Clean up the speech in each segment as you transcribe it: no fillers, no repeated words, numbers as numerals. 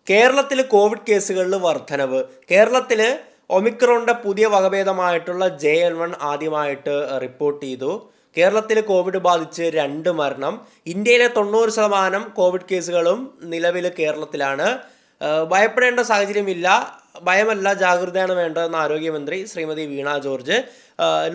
കേരളത്തിൽ കോവിഡ് കേസുകളിൽ വർധനവ്. കേരളത്തിൽ ഒമിക്രോണിൻ്റെ പുതിയ വകഭേദമായിട്ടുള്ള JN1 ആദ്യമായിട്ട് റിപ്പോർട്ട് ചെയ്തു. കേരളത്തിൽ കോവിഡ് ബാധിച്ച് 2 മരണം. ഇന്ത്യയിലെ 90% കോവിഡ് കേസുകളും നിലവിൽ കേരളത്തിലാണ്. ഭയപ്പെടേണ്ട സാഹചര്യമില്ല, ഭയമല്ല ജാഗ്രതയാണ് വേണ്ടതെന്ന് ആരോഗ്യമന്ത്രി ശ്രീമതി വീണ ജോർജ്.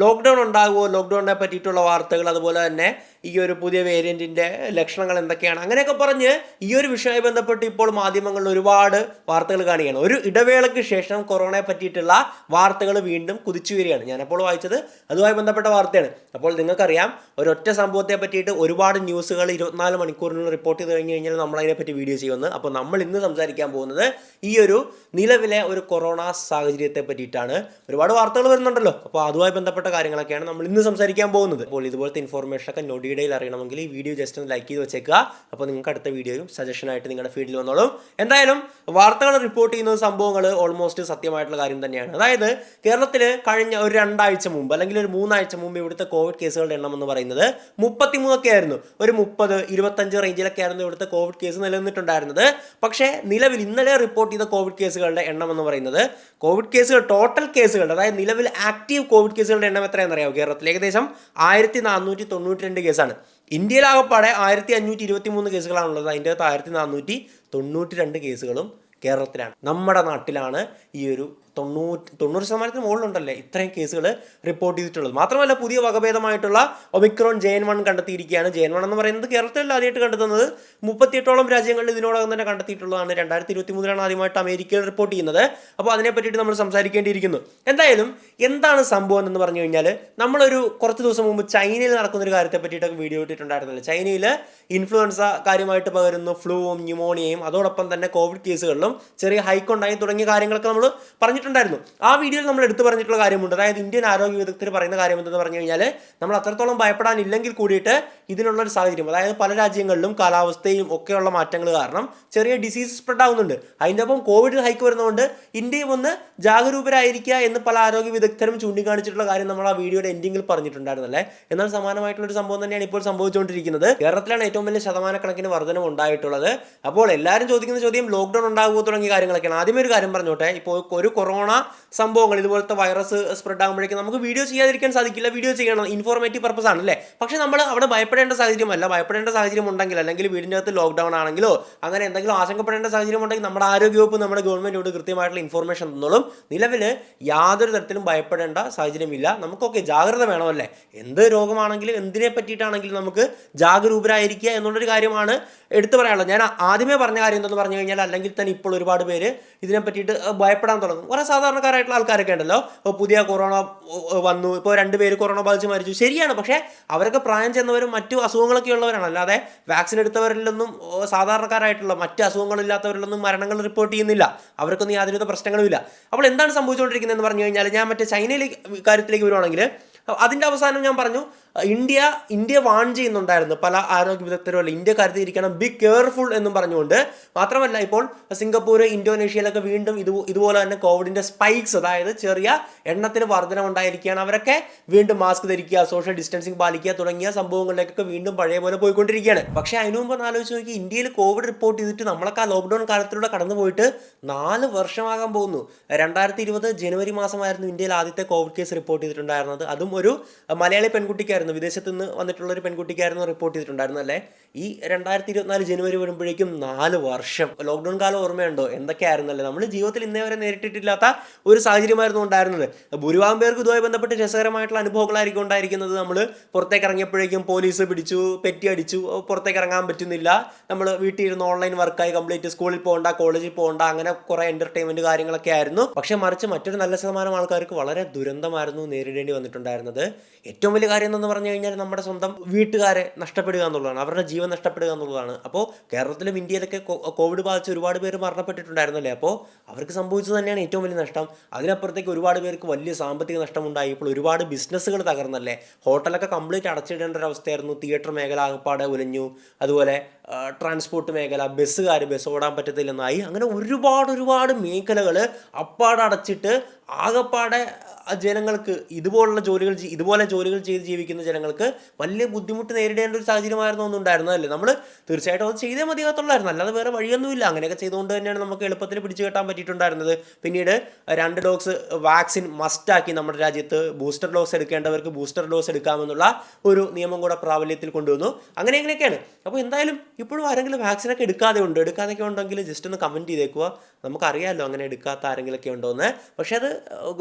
ലോക്ക്ഡൗൺ ഉണ്ടാകുമോ, ലോക്ക്ഡൗണിനെ പറ്റിയിട്ടുള്ള വാർത്തകൾ, അതുപോലെ തന്നെ ഈ ഒരു പുതിയ വേരിയൻറ്റിൻ്റെ ലക്ഷണങ്ങൾ എന്തൊക്കെയാണ്, അങ്ങനെയൊക്കെ പറഞ്ഞ് ഈ ഒരു വിഷയവുമായി ബന്ധപ്പെട്ട് ഇപ്പോൾ മാധ്യമങ്ങളിൽ ഒരുപാട് വാർത്തകൾ കാണുകയാണ്. ഒരു ഇടവേളയ്ക്ക് ശേഷം കൊറോണയെ പറ്റിയിട്ടുള്ള വാർത്തകൾ വീണ്ടും കുതിച്ചു വരികയാണ്. ഞാനപ്പോൾ വായിച്ചത് അതുമായി ബന്ധപ്പെട്ട വാർത്തയാണ്. അപ്പോൾ നിങ്ങൾക്കറിയാം, ഒരൊറ്റ സംഭവത്തെ പറ്റിയിട്ട് ഒരുപാട് ന്യൂസുകൾ 24 മണിക്കൂറിനുള്ളിൽ റിപ്പോർട്ട് ചെയ്ത് കഴിഞ്ഞ് കഴിഞ്ഞാൽ നമ്മൾ അതിനെപ്പറ്റി വീഡിയോ ചെയ്യുമെന്ന്. അപ്പോൾ നമ്മൾ ഇന്ന് സംസാരിക്കാൻ പോകുന്നത് ഈ ഒരു നിലവിലെ ഒരു കൊറോണ സാഹചര്യത്തെ പറ്റിയിട്ടാണ്. ഒരുപാട് വാർത്തകൾ വരുന്നുണ്ടല്ലോ, അപ്പോൾ അതുമായി ബന്ധപ്പെട്ട കാര്യങ്ങളൊക്കെയാണ് നമ്മൾ ഇന്ന് സംസാരിക്കാൻ പോകുന്നത്. അപ്പോൾ ഇതുപോലത്തെ ഇൻഫോർമേഷനൊക്കെ നോട്ടിയിടയിൽ അറിയണമെങ്കിൽ ഈ വീഡിയോ ജസ്റ്റ് ഒന്ന് ലൈക്ക് ചെയ്ത് വെച്ചേക്കുക. അപ്പോൾ നിങ്ങൾക്ക് അടുത്ത വീഡിയോയും സജഷനായിട്ട് നിങ്ങളുടെ ഫീഡിൽ വന്നോളും. എന്തായാലും വാർത്തകൾ റിപ്പോർട്ട് ചെയ്യുന്ന സംഭവങ്ങൾ ഓൾമോസ്റ്റ് സത്യമായിട്ടുള്ള കാര്യം തന്നെയാണ്. അതായത് കേരളത്തിൽ കഴിഞ്ഞ ഒരു 2 ആഴ്ച മുമ്പ് അല്ലെങ്കിൽ ഒരു 3 ആഴ്ച മുമ്പ് ഇവിടുത്തെ കോവിഡ് കേസുകളുടെ എണ്ണം എന്ന് പറയുന്നത് 33 ഒക്കെ ആയിരുന്നു. ഒരു 30-25 റേഞ്ചിലൊക്കെ ആയിരുന്നു ഇവിടുത്തെ കോവിഡ് കേസ് നിലനിന്നിട്ടുണ്ടായിരുന്നത്. പക്ഷേ നിലവിൽ ഇന്നലെ റിപ്പോർട്ട് ചെയ്ത കോവിഡ് കേസുകളുടെ എണ്ണം എന്ന് പറയുന്നത്, കോവിഡ് കേസുകൾ ടോട്ടൽ കേസുകളുടെ, അതായത് നിലവിൽ ആക്റ്റീവ് കോവിഡ് കേസുകളുടെ എണ്ണം എത്രയാണെന്ന് അറിയാമോ? കേരളത്തിൽ ഏകദേശം 1492 കേസാണ്. ഇന്ത്യയിലാകപ്പാടെ 1523 കേസുകളാണുള്ളത്. അതിൻ്റെ അകത്ത് 1492 കേസുകളും കേരളത്തിലാണ്, നമ്മുടെ നാട്ടിലാണ്. ഈ ഒരു 90% മുകളിലുണ്ടല്ലേ ഇത്രയും കേസുകൾ റിപ്പോർട്ട് ചെയ്തിട്ടുള്ളത്. മാത്രമല്ല പുതിയ വകഭേദമായിട്ടുള്ള ഒമിക്രോൺ JN1 കണ്ടെത്തിയിരിക്കുകയാണ്. JN1 എന്ന് പറയുന്നത് കേരളത്തിൽ ആദ്യമായിട്ട് കണ്ടെത്തുന്നത് 38ഓളം രാജ്യങ്ങളിൽ ഇതിനോടകം തന്നെ കണ്ടെത്തിയിട്ടുള്ളതാണ്. 2023 ആദ്യമായിട്ട് അമേരിക്കയിൽ റിപ്പോർട്ട് ചെയ്യുന്നത്. അപ്പോൾ അതിനെ പറ്റിയിട്ട് നമ്മൾ സംസാരിക്കേണ്ടിയിരിക്കുന്നു. എന്തായാലും എന്താണ് സംഭവം എന്ന് പറഞ്ഞു കഴിഞ്ഞാൽ, നമ്മളൊരു കുറച്ച് ദിവസം മുമ്പ് ചൈനയിൽ നടക്കുന്ന ഒരു കാര്യത്തെ പറ്റിയിട്ടൊക്കെ വീഡിയോ ഇട്ടിട്ടുണ്ടായിരുന്നില്ല. ചൈനയിൽ ഇൻഫ്ലുവൻസ കാര്യമായിട്ട് പകരുന്നു, ഫ്ലൂവും ന്യൂമോണിയയും, അതോടൊപ്പം തന്നെ കോവിഡ് കേസുകളിലും ചെറിയ ഹൈക്കുണ്ടായി തുടങ്ങിയ കാര്യങ്ങളൊക്കെ നമ്മൾ പറഞ്ഞിട്ടുണ്ടായിരുന്നു. ആ വീഡിയോയിൽ നമ്മൾ എടുത്തു പറഞ്ഞിട്ടുള്ള കാര്യമുണ്ട്. അതായത് ഇന്ത്യൻ ആരോഗ്യ വിദഗ്ധർ പറയുന്ന കാര്യം എന്തെന്ന് പറഞ്ഞു കഴിഞ്ഞാൽ, നമ്മൾ അത്രത്തോളം ഭയപ്പെടാനില്ലെങ്കിൽ കൂടിയിട്ട് ഇതിനുള്ളൊരു സാഹചര്യം, അതായത് പല രാജ്യങ്ങളിലും കാലാവസ്ഥയും ഒക്കെയുള്ള മാറ്റങ്ങൾ കാരണം ചെറിയ ഡിസീസ് സ്പ്രെഡ് ആവുന്നുണ്ട്. അതിൻ്റെ ഒപ്പം കോവിഡ് ഹൈക്ക് വരുന്നതുകൊണ്ട് ഇന്ത്യയും ഒന്ന് ജാഗരൂകരായിരിക്കുക എന്ന് പല ആരോഗ്യ വിദഗ്ധരും ചൂണ്ടിക്കാണിച്ചിട്ടുള്ള കാര്യം നമ്മൾ ആ വീഡിയോയുടെ എൻഡിങ്ങിൽ പറഞ്ഞിട്ടുണ്ടായിരുന്നല്ലേ. എന്നാൽ സമാനമായിട്ടുള്ളൊരു സംഭവം തന്നെയാണ് ഇപ്പോൾ സംഭവിച്ചുകൊണ്ടിരിക്കുന്നത്. കേരളത്തിലാണ് ഏറ്റവും വലിയ ശതമാനക്കണക്കിന് വർധനം ഉണ്ടായിട്ടുള്ളത്. അപ്പോൾ എല്ലാവരും ചോദിക്കുന്ന ചോദ്യം ലോക്ക്ഡൗൺ ഉണ്ടാകുമോ തുടങ്ങിയ കാര്യങ്ങളൊക്കെയാണ്. ആദ്യമേ ഒരു കാര്യം പറഞ്ഞോട്ടെ, ഇപ്പോൾ ഒരു കൊറോണ സംഭവങ്ങൾ, ഇതുപോലത്തെ വൈറസ് സ്പ്രെഡ് ആകുമ്പോഴേക്കും നമുക്ക് വീഡിയോ ചെയ്യാതിരിക്കാൻ സാധിക്കില്ല. വീഡിയോ ചെയ്യണം, ഇൻഫോർമേറ്റീവ് പർപ്പസ് ആണല്ലേ. പക്ഷേ നമ്മൾ അവിടെ ഭയപ്പെടേണ്ട സാഹചര്യമല്ല. ഭയപ്പെടേണ്ട സാഹചര്യം ഉണ്ടെങ്കിൽ, അല്ലെങ്കിൽ വീടിൻ്റെ അകത്ത് ലോക്ക്ഡൗൺ ആണെങ്കിലോ അങ്ങനെ എന്തെങ്കിലും ആശങ്കപ്പെടേണ്ട സാഹചര്യം ഉണ്ടെങ്കിൽ നമ്മുടെ ആരോഗ്യവകുപ്പ്, നമ്മുടെ ഗവൺമെൻറ്റോട് കൃത്യമായിട്ടുള്ള ഇൻഫോർമേഷൻ തന്നോളും. നിലവിൽ യാതൊരു തരത്തിലും ഭയപ്പെടേണ്ട സാഹചര്യമില്ല. നമുക്കൊക്കെ ജാഗ്രത വേണമല്ലേ. എന്ത് രോഗമാണെങ്കിലും എന്തിനെ പറ്റിയിട്ടാണെങ്കിലും നമുക്ക് ജാഗരൂകരായിരിക്കുക എന്നുള്ളൊരു കാര്യമാണ് എടുത്തു പറയാനുള്ളത്. ഞാൻ ആദ്യമേ പറഞ്ഞ കാര്യം എന്തെന്ന് പറഞ്ഞു കഴിഞ്ഞാൽ, അല്ലെങ്കിൽ തന്നെ ഇപ്പോൾ ഒരുപാട് പേര് ഇതിനെ പറ്റിയിട്ട് ഭയപ്പെടാൻ തുടങ്ങും. കുറേ സാധാരണക്കാരായിട്ടുള്ള ആൾക്കാരൊക്കെ ഉണ്ടല്ലോ, പുതിയ കൊറോണ വന്നു, ഇപ്പോൾ 2 പേര് കൊറോണ ബാധിച്ച് മരിച്ചു, ശരിയാണ്. പക്ഷേ അവരൊക്കെ പ്രായം ചെന്നവരും മറ്റു അസുഖങ്ങളൊക്കെ ഉള്ളവരാണ്. അല്ലാതെ വാക്സിൻ എടുത്തവരിലൊന്നും സാധാരണക്കാരായിട്ടുള്ള മറ്റ് അസുഖങ്ങളില്ലാത്തവരിലൊന്നും മരണങ്ങൾ റിപ്പോർട്ട് ചെയ്യുന്നില്ല. അവർക്കൊന്നും യാതൊരുവിധ പ്രശ്നങ്ങളുമില്ല. അപ്പോൾ എന്താണ് സംഭവിച്ചുകൊണ്ടിരിക്കുന്നത് എന്ന് പറഞ്ഞു കഴിഞ്ഞാൽ, ഞാൻ മറ്റേ ചൈനയിലെ കാര്യത്തിലേക്ക് വരുവാണെങ്കിൽ, അതിൻ്റെ അവസാനം ഞാൻ പറഞ്ഞു, ഇന്ത്യ വാൺ ചെയ്യുന്നുണ്ടായിരുന്നു പല ആരോഗ്യ വിദഗ്ധരും, അല്ല ഇന്ത്യ കരുതിയിരിക്കണം, ബി കെയർഫുൾ എന്നും പറഞ്ഞുകൊണ്ട്. മാത്രമല്ല ഇപ്പോൾ സിംഗപ്പൂർ, ഇന്തോനേഷ്യയിലൊക്കെ വീണ്ടും ഇതുപോലെ തന്നെ കോവിഡിൻ്റെ സ്പൈക്സ്, അതായത് ചെറിയ എണ്ണത്തിന് വർധന ഉണ്ടായിരിക്കുകയാണ്. അവരൊക്കെ വീണ്ടും മാസ്ക് ധരിക്കുക, സോഷ്യൽ ഡിസ്റ്റൻസിങ് പാലിക്കുക തുടങ്ങിയ സംഭവങ്ങളിലേക്കൊക്കെ വീണ്ടും പഴയ പോലെ പോയിക്കൊണ്ടിരിക്കുകയാണ്. പക്ഷേ അതിനു മുമ്പ് ആലോചിച്ച് നോക്കി, ഇന്ത്യയിൽ കോവിഡ് റിപ്പോർട്ട് ചെയ്തിട്ട് നമ്മളൊക്കെ ആ ലോക്ക്ഡൗൺ കാലത്തിലൂടെ കടന്നു പോയിട്ട് 4 വർഷമാകാൻ പോകുന്നു. 2020 ജനുവരി മാസമായിരുന്നു ഇന്ത്യയിൽ ആദ്യത്തെ കോവിഡ് കേസ് റിപ്പോർട്ട് ചെയ്തിട്ടുണ്ടായിരുന്നത്. അതും ഒരു മലയാളി പെൺകുട്ടിക്കായിരുന്നു, വിദേശത്ത് നിന്ന് വന്നിട്ടുള്ള ഒരു പെൺകുട്ടിക്കായിരുന്നു റിപ്പോർട്ട് ചെയ്തിട്ടുണ്ടായിരുന്നു അല്ലേ. ഈ 2024 ജനുവരി വരുമ്പോഴേക്കും 4 വർഷം. ലോക്ക്ഡൗൺ കാലം ഓർമ്മയുണ്ടോ? എന്തൊക്കെയായിരുന്നല്ലേ. നമ്മൾ ജീവിതത്തിൽ ഇന്നേ വരെ നേരിട്ടിട്ടില്ലാത്ത ഒരു സാഹചര്യമായിരുന്നു ഉണ്ടായിരുന്നത്. ഭൂരിഭാഗം പേർക്ക് ഇതുമായി ബന്ധപ്പെട്ട് രസകരമായിട്ടുള്ള അനുഭവങ്ങളായിരിക്കും ഉണ്ടായിരിക്കുന്നത്. നമ്മൾ പുറത്തേക്ക് ഇറങ്ങിയപ്പോഴേക്കും പോലീസ് പിടിച്ചു, പെറ്റി അടിച്ചു, പുറത്തേക്ക് ഇറങ്ങാൻ പറ്റുന്നില്ല, നമ്മൾ വീട്ടിൽ ഇരുന്ന് ഓൺലൈൻ വർക്കായി കംപ്ലീറ്റ്, സ്കൂളിൽ പോകണ്ട, കോളേജിൽ പോകണ്ട, അങ്ങനെ കുറേ എൻ്റർടൈൻമെൻറ്റ് കാര്യങ്ങളൊക്കെ ആയിരുന്നു. പക്ഷേ മറിച്ച് മറ്റൊരു നല്ല ശതമാനം ആൾക്കാർക്ക് വളരെ ദുരന്തമായിരുന്നു നേരിടേണ്ടി വന്നിട്ടുണ്ടായിരുന്നത്. ഏറ്റവും വലിയ കാര്യം എന്ന് പറഞ്ഞു കഴിഞ്ഞാൽ, നമ്മുടെ സ്വന്തം വീട്ടുകാരെ നഷ്ടപ്പെടുക എന്നുള്ളതാണ്, അവരുടെ ജീവൻ നഷ്ടപ്പെടുക എന്നുള്ളതാണ്. അപ്പോൾ കേരളത്തിലും ഇന്ത്യയിലൊക്കെ കോവിഡ് ബാധിച്ച് ഒരുപാട് പേര് മരണപ്പെട്ടിട്ടുണ്ടായിരുന്നല്ലേ. അപ്പോൾ അവർക്ക് സംഭവിച്ചത് തന്നെയാണ് ഏറ്റവും വലിയ നഷ്ടം. അതിനപ്പുറത്തേക്ക് ഒരുപാട് പേർക്ക് വലിയ സാമ്പത്തിക നഷ്ടമുണ്ടായി. ഇപ്പോൾ ഒരുപാട് ബിസിനസ്സുകൾ തകർന്നല്ലേ. ഹോട്ടലൊക്കെ കംപ്ലീറ്റ് അടച്ചിടേണ്ട ഒരു അവസ്ഥയായിരുന്നു. തിയേറ്റർ മേഖല ആകപ്പാടെ ഉലഞ്ഞു. അതുപോലെ ട്രാൻസ്പോർട്ട് മേഖല, ബസ് ഓടാൻ പറ്റത്തില്ലെന്നായി. അങ്ങനെ ഒരുപാട് മേഖലകൾ അപ്പാടെ അടച്ചിട്ട് ആകപ്പാടെ ജനങ്ങൾക്ക് ഇതുപോലെ ജോലികൾ ചെയ്ത് ജീവിക്കുന്ന ജനങ്ങൾക്ക് വലിയ ബുദ്ധിമുട്ട് നേരിടേണ്ട ഒരു സാഹചര്യമായിരുന്നു ഒന്നുണ്ടായിരുന്നതല്ലേ. നമ്മൾ തീർച്ചയായിട്ടും അത് ചെയ്തേ മതിയാകത്തുള്ളായിരുന്നു, അല്ലാതെ വേറെ വഴിയൊന്നുമില്ല. അങ്ങനെയൊക്കെ ചെയ്തുകൊണ്ട് തന്നെയാണ് നമുക്ക് എളുപ്പത്തിൽ പിടിച്ചു കെട്ടാൻ പറ്റിയിട്ടുണ്ടായിരുന്നത്. പിന്നീട് 2 ഡോസ് വാക്സിൻ മസ്റ്റാക്കി നമ്മുടെ രാജ്യത്ത് ബൂസ്റ്റർ ഡോസ് എടുക്കേണ്ടവർക്ക് ബൂസ്റ്റർ ഡോസ് എടുക്കാമെന്നുള്ള ഒരു നിയമം കൂടെ പ്രാബല്യത്തിൽ കൊണ്ടുവന്നു. അങ്ങനെയൊക്കെയാണ്. അപ്പോൾ എന്തായാലും ഇപ്പോഴും ആരെങ്കിലും വാക്സിനൊക്കെ എടുക്കാതെയൊക്കെ ഉണ്ടെങ്കിൽ ജസ്റ്റ് ഒന്ന് കമൻറ്റ് ചെയ്തേക്കുക. നമുക്കറിയാമല്ലോ അങ്ങനെ എടുക്കാത്ത ആരെങ്കിലുമൊക്കെ ഉണ്ടോയെന്ന്. പക്ഷേ അത്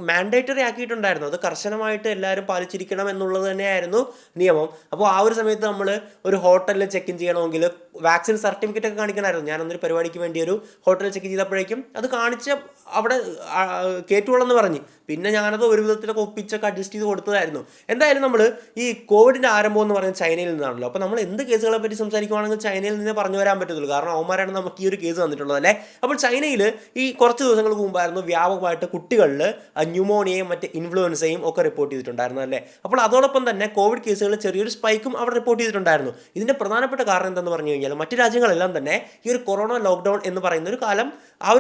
മാൻഡേറ്ററി ആക്കിയിട്ടുണ്ടായിരുന്നു, അത് കർശനമായിട്ട് എല്ലാവരും പാലിച്ചിരിക്കണം എന്നുള്ളത് തന്നെയായിരുന്നു നിയമം. അപ്പോൾ ആ ഒരു സമയത്ത് നമ്മൾ ഒരു ഹോട്ടലിൽ ചെക്ക് ഇൻ ചെയ്യണമെങ്കിൽ വാക്സിൻ സർട്ടിഫിക്കറ്റ് ഒക്കെ കാണിക്കണമായിരുന്നു. ഞാനൊന്നൊരു പരിപാടിക്ക് വേണ്ടി ഒരു ഹോട്ടലിൽ ചെക്ക് ചെയ്തപ്പോഴേക്കും അത് കാണിച്ച് അവിടെ കയറ്റുകൊള്ളെന്ന് പറഞ്ഞ്, പിന്നെ ഞാനത് ഒരു വിധത്തിലൊക്കെ ഒപ്പിച്ചൊക്കെ അഡ്ജസ്റ്റ് ചെയ്ത് കൊടുത്തതായിരുന്നു. എന്തായാലും നമ്മൾ ഈ കോവിഡിൻ്റെ ആരംഭം എന്ന് പറയുന്നത് ചൈനയിൽ നിന്നാണല്ലോ. അപ്പോൾ നമ്മൾ എന്ത് കേസുകളെ പറ്റി സംസാരിക്കുകയാണെങ്കിൽ ചൈനയിൽ നിന്ന് പറഞ്ഞു വരാൻ പറ്റത്തുള്ളൂ, കാരണം അവന്മാരാണ് നമുക്ക് ഈ ഒരു കേസ് തന്നിട്ടുള്ളത് അല്ലേ. അപ്പോൾ ചൈനയിൽ ഈ കുറച്ച് ദിവസങ്ങൾക്ക് മുമ്പായിരുന്നു വ്യാപകമായിട്ട് കുട്ടികളിൽ ന്യൂമോണിയയും മറ്റ് ഇൻഫ്ലുവൻസയും ഒക്കെ റിപ്പോർട്ട് ചെയ്തിട്ടുണ്ടായിരുന്നു അല്ലേ. അപ്പോൾ അതോടൊപ്പം തന്നെ കോവിഡ് കേസുകളിൽ ചെറിയൊരു സ്പൈക്കും അവിടെ റിപ്പോർട്ട് ചെയ്തിട്ടുണ്ടായിരുന്നു. ഇതിൻ്റെ പ്രധാനപ്പെട്ട കാരണം എന്തെന്ന് പറഞ്ഞു കഴിഞ്ഞാൽ മറ്റ് രാജ്യങ്ങളെല്ലാം തന്നെ ഈ ഒരു കൊറോണ ലോക്ക്ഡൗൺ എന്ന് പറയുന്ന ഒരു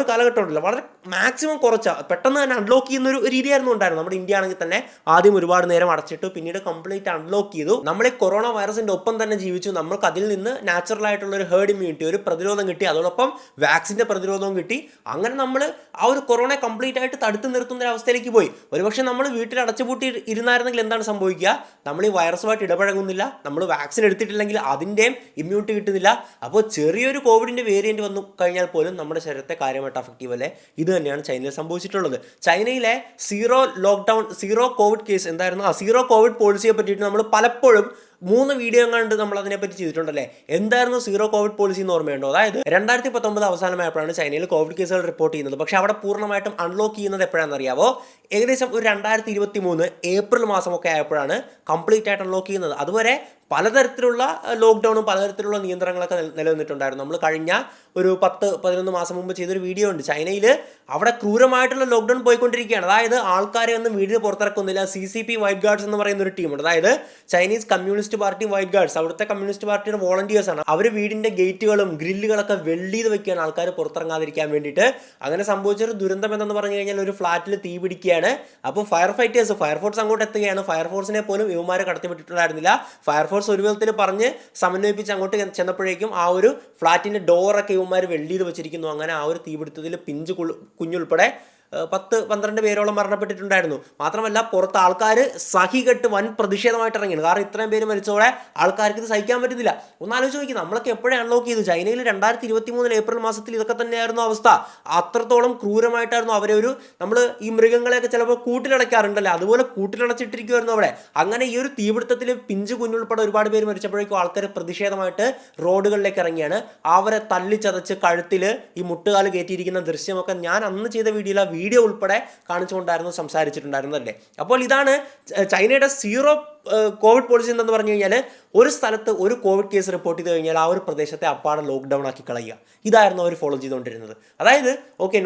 കാലഘട്ടം ഉണ്ടല്ലോ, വളരെ മാക്സിമം പെട്ടെന്ന് തന്നെ അൺലോക്ക് ചെയ്യുന്ന ഒരു രീതിയായിരുന്നു ഉണ്ടായിരുന്നു. നമ്മുടെ ഇന്ത്യ ആണെങ്കിൽ തന്നെ ആദ്യം ഒരുപാട് നേരം അടച്ചിട്ടു, പിന്നീട് കംപ്ലീറ്റ് അൺലോക്ക് ചെയ്തു. നമ്മൾ ഈ കൊറോണ വൈറസിൻ്റെ ഒപ്പം തന്നെ ജീവിച്ചു. നമ്മൾക്ക് അതിൽ നിന്ന് നാച്ചുറൽ ആയിട്ടുള്ള ഒരു ഹേർഡ് ഇമ്മ്യൂണിറ്റി, ഒരു പ്രതിരോധം കിട്ടി, അതോടൊപ്പം വാക്സിൻ്റെ പ്രതിരോധവും കിട്ടി. അങ്ങനെ നമ്മൾ ആ ഒരു കൊറോണ കംപ്ലീറ്റ് ആയിട്ട് തടുത്തു നിർത്തുന്ന ഒരു അവസ്ഥയിലേക്ക് പോയി. ഒരുപക്ഷെ നമ്മൾ വീട്ടിൽ അടച്ചുപൂട്ടി ഇരുന്നായിരുന്നെങ്കിൽ എന്താണ് സംഭവിക്കുക? നമ്മൾ ഈ വൈറസുമായിട്ട് ഇടപഴകുന്നില്ല, നമ്മൾ വാക്സിൻ എടുത്തിട്ടില്ലെങ്കിൽ അതിൻ്റെയും ഇമ്മ്യൂണിറ്റി കിട്ടുന്നില്ല. അപ്പോൾ ചെറിയൊരു കോവിഡിൻ്റെ വേരിയൻറ്റ് വന്നു കഴിഞ്ഞാൽ പോലും നമ്മുടെ ശരീരത്തെ കാര്യമായിട്ട് അഫക്റ്റീവ് അല്ലേ. ഇത് തന്നെയാണ് ചൈനയിൽ സംഭവിച്ചിട്ടുള്ളത്. ചൈനയിലെ സീറോ കോവിഡ് കേസ് എന്തായിരുന്നു, സീറോ കോവിഡ് പോളിസിയെ പറ്റിയിട്ട് നമ്മൾ പലപ്പോഴും 3 വീഡിയോ കണ്ട് നമ്മൾ അതിനെപ്പറ്റി ചെയ്തിട്ടുണ്ടല്ലേ. എന്തായിരുന്നു സീറോ കോവിഡ് പോളിസി എന്ന് ഓർമ്മയുണ്ടോ? അതായത് 2019 അവസാനമായപ്പോഴാണ് ചൈനയിൽ കോവിഡ് കേസുകൾ റിപ്പോർട്ട് ചെയ്യുന്നത്. പക്ഷേ അവിടെ പൂർണ്ണമായിട്ടും അൺലോക്ക് ചെയ്യുന്നത് എപ്പോഴാണെന്ന് അറിയാവോ? ഏകദേശം ഒരു 2023 ഏപ്രിൽ മാസമൊക്കെ ആയപ്പോഴാണ് കംപ്ലീറ്റ് ആയിട്ട് അൺലോക്ക് ചെയ്യുന്നത്. അതുവരെ പലതരത്തിലുള്ള ലോക്ക്ഡൗണും പലതരത്തിലുള്ള നിയന്ത്രണങ്ങളൊക്കെ നിലനിന്നിട്ടുണ്ടായിരുന്നു. നമ്മൾ കഴിഞ്ഞ ഒരു 10-11 മാസം മുമ്പ് ചെയ്തൊരു വീഡിയോ ഉണ്ട്. ചൈനയിൽ അവിടെ ക്രൂരമായിട്ടുള്ള ലോക്ക്ഡൗൺ പോയിക്കൊണ്ടിരിക്കുകയാണ്. അതായത് ആൾക്കാരെ ഒന്നും വീടിന് പുറത്തിറക്കുന്നില്ല. CCP വൈറ്റ് ഗാർഡ്സ് എന്ന് പറയുന്ന ഒരു ടീമുണ്ട്, അതായത് Chinese communist party white guards, അവിടുത്തെ കമ്മ്യൂണിസ്റ്റ് പാർട്ടിയുടെ വോളണ്ടിയേഴ്സ് ആണ്. അവർ വീടിൻ്റെ ഗേറ്റുകളും ഗ്രില്ലുകളൊക്കെ വെൽഡ് ചെയ്ത് വെക്കുകയാണ് ആൾക്കാർ പുറത്തിറങ്ങാതിരിക്കാൻ വേണ്ടിയിട്ട്. അങ്ങനെ സംഭവിച്ചൊരു ദുരന്തം എന്തെന്ന് പറഞ്ഞു കഴിഞ്ഞാൽ ഒരു ഫ്ലാറ്റിൽ തീ പിടിക്കുകയാണ്. അപ്പോൾ ഫയർഫോഴ്സ് അങ്ങോട്ട് എത്തുകയാണ്. ഫയർഫോഴ്സിനെ പോലും ഇവന്മാരെ കടത്തിവിട്ടിട്ടുണ്ടായിരുന്നില്ല. ഫയർഫോഴ്സ് ഒരു വിധത്തിൽ പറഞ്ഞ് സമന്വയിപ്പിച്ച് അങ്ങോട്ട് ചെന്നപ്പോഴേക്കും ആ ഒരു ഫ്ലാറ്റിൻ്റെ ഡോറൊക്കെ ഇവന്മാർ വെൽഡ് ചെയ്ത് വെച്ചിരിക്കുന്നു. അങ്ങനെ ആ ഒരു തീപിടുത്തത്തിൽ കുഞ്ഞുൾപ്പെടെ 10-12 പേരോളം മരണപ്പെട്ടിട്ടുണ്ടായിരുന്നു. മാത്രമല്ല പുറത്ത് ആൾക്കാർ സഹികെട്ട് വൻ പ്രതിഷേധമായിട്ട് ഇറങ്ങിയാണ്. കാരണം ഇത്രയും പേര് മരിച്ചതോടെ ആൾക്കാർക്ക് ഇത് സഹിക്കാൻ പറ്റുന്നില്ല. ഒന്നാലോചിച്ച് നോക്കി, നമ്മളൊക്കെ എപ്പോഴേ അൺലോക്ക് ചെയ്തു. ചൈനയിൽ 2023 ഏപ്രിൽ മാസത്തിൽ ഇതൊക്കെ തന്നെയായിരുന്നു അവസ്ഥ. അത്രത്തോളം ക്രൂരമായിട്ടായിരുന്നു നമ്മൾ ഈ മൃഗങ്ങളെയൊക്കെ ചിലപ്പോൾ കൂട്ടിലടയ്ക്കാറുണ്ടല്ലോ, അതുപോലെ കൂട്ടിലടച്ചിട്ടിരിക്കുമായിരുന്നു അവിടെ. അങ്ങനെ ഈ ഒരു തീപിടുത്തത്തിൽ പിഞ്ചു കുഞ്ഞുൾപ്പെടെ ഒരുപാട് പേര് മരിച്ചപ്പോഴേക്കും ആൾക്കാർ പ്രതിഷേധമായിട്ട് റോഡുകളിലേക്ക് ഇറങ്ങിയാണ്. അവരെ തല്ലിച്ചതച്ച് കഴുത്തിൽ ഈ മുട്ടുകാല് കയറ്റിയിരിക്കുന്ന ദൃശ്യമൊക്കെ ഞാൻ അന്ന് ചെയ്ത വീഡിയോ ഉൾപ്പെടെ കാണിച്ചുകൊണ്ടായിരുന്നു സംസാരിച്ചിട്ടുണ്ടായിരുന്നല്ലേ. അപ്പോൾ ഇതാണ് ചൈനയുടെ സീറോ കോവിഡ് പോളിസി എന്തെന്ന് പറഞ്ഞു കഴിഞ്ഞാൽ ഒരു സ്ഥലത്ത് ഒരു കോവിഡ് കേസ് റിപ്പോർട്ട് ചെയ്ത് കഴിഞ്ഞാൽ ആ ഒരു പ്രദേശത്തെ അപ്പാടെ ലോക്ക്ഡൗൺ ആക്കി കളയുക. ഇതായിരുന്നു അവർ ഫോളോ ചെയ്തുകൊണ്ടിരുന്നത്. അതായത്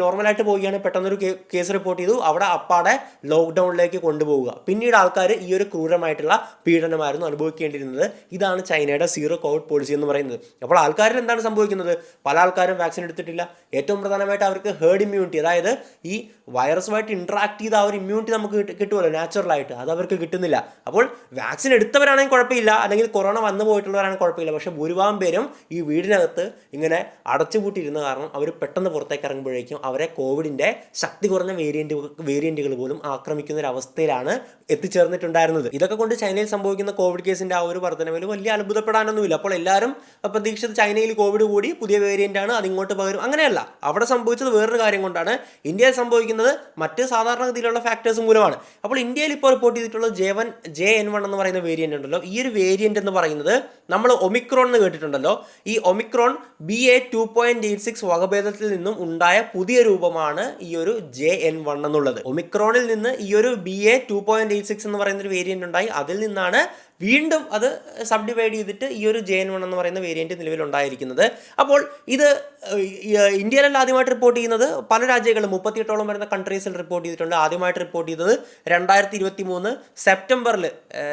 നോർമലായിട്ട് പോവുകയാണ്, പെട്ടെന്നൊരു കേസ് റിപ്പോർട്ട് ചെയ്തു, അവിടെ അപ്പാടെ ലോക്ക്ഡൗണിലേക്ക് കൊണ്ടുപോവുക. പിന്നീട് ആൾക്കാർ ഈ ഒരു ക്രൂരമായിട്ടുള്ള പീഡനമായിരുന്നു അനുഭവിക്കേണ്ടിയിരുന്നത്. ഇതാണ് ചൈനയുടെ സീറോ കോവിഡ് പോളിസി എന്ന് പറയുന്നത്. അപ്പോൾ ആൾക്കാരിൽ എന്താണ് സംഭവിക്കുന്നത്? പല ആൾക്കാരും വാക്സിൻ എടുത്തിട്ടില്ല. ഏറ്റവും പ്രധാനമായിട്ട് അവർക്ക് ഹേർഡ് ഇമ്മ്യൂണിറ്റി, അതായത് ഈ വൈറസുമായിട്ട് ഇൻട്രാക്ട് ചെയ്ത ആ ഒരു ഇമ്മ്യൂണിറ്റി നമുക്ക് കിട്ടുമല്ലോ നാച്ചുറലായിട്ട്, അത് അവർക്ക് കിട്ടുന്നില്ല. അപ്പോൾ വാക്സിൻ എടുത്തവരാണെങ്കിൽ കുഴപ്പമില്ല, അല്ലെങ്കിൽ കൊറോണ വന്നു പോയിട്ടുള്ളവരാണെങ്കിൽ കുഴപ്പമില്ല. പക്ഷേ ഭൂരിഭാഗം പേരും ഈ വീടിനകത്ത് ഇങ്ങനെ അടച്ചുപൂട്ടിയിരുന്ന കാരണം അവർ പെട്ടെന്ന് പുറത്തേക്ക് ഇറങ്ങുമ്പോഴേക്കും അവരെ കോവിഡിൻ്റെ ശക്തി കുറഞ്ഞ വേരിയൻറ്റുകൾ പോലും ആക്രമിക്കുന്ന ഒരു അവസ്ഥയിലാണ് എത്തിച്ചേർന്നിട്ടുണ്ടായിരുന്നത്. ഇതൊക്കെ കൊണ്ട് ചൈനയിൽ സംഭവിക്കുന്ന കോവിഡ് കേസിൻ്റെ ആ ഒരു വർധനവിൽ വലിയ അത്ഭുതപ്പെടാനൊന്നുമില്ല. അപ്പോൾ എല്ലാവരും പ്രതീക്ഷിച്ചത് ചൈനയിൽ കോവിഡ് കൂടി പുതിയ വേരിയൻ്റാണ്, അതിങ്ങോട്ട് പകരും. അങ്ങനെയല്ല, അവിടെ സംഭവിച്ചത് വേറൊരു കാര്യം കൊണ്ടാണ്. ഇന്ത്യയിൽ സംഭവിക്കുന്നത് മറ്റ് സാധാരണഗതിയിലുള്ള ഫാക്ടേഴ്സ് മൂലമാണ്. അപ്പോൾ ഇന്ത്യയിൽ ഇപ്പോൾ റിപ്പോർട്ട് ചെയ്തിട്ടുള്ള JN1 എന്ന് പറയുന്ന വേരിയൻ്റ് ഉണ്ടല്ലോ, ഈ ഒരു വേരിയൻ്റ് എന്ന് പറയുന്നത് നമ്മൾ ഒമിക്രോൺ എന്ന് കേട്ടിട്ടുണ്ടല്ലോ. ഈ ഒമിക്രോൺ BA.2.86 വകഭേദത്തിൽ നിന്നും ഉണ്ടായ പുതിയ രൂപമാണ് ഈ ഒരു JN1 എന്നുള്ളത്. ഒമിക്രോണിൽ നിന്ന് ഈ ഒരു BA.2.86 എന്ന് പറയുന്ന ഒരു വേരിയൻ്റ് ഉണ്ടായി. അതിൽ നിന്നാണ് വീണ്ടും അത് സബ് ഡിവൈഡ് ചെയ്തിട്ട് ഈ ഒരു JN1 എന്ന് പറയുന്ന വേരിയൻറ്റ് നിലവിലുണ്ടായിരിക്കുന്നത്. അപ്പോൾ ഇത് ഇന്ത്യയിലല്ല ആദ്യമായിട്ട് റിപ്പോർട്ട് ചെയ്യുന്നത്, പല രാജ്യങ്ങളും 38ഓളം വരുന്ന കൺട്രീസിൽ റിപ്പോർട്ട് ചെയ്തിട്ടുണ്ട്. ആദ്യമായിട്ട് റിപ്പോർട്ട് ചെയ്തത് 2023 സെപ്റ്റംബറിൽ,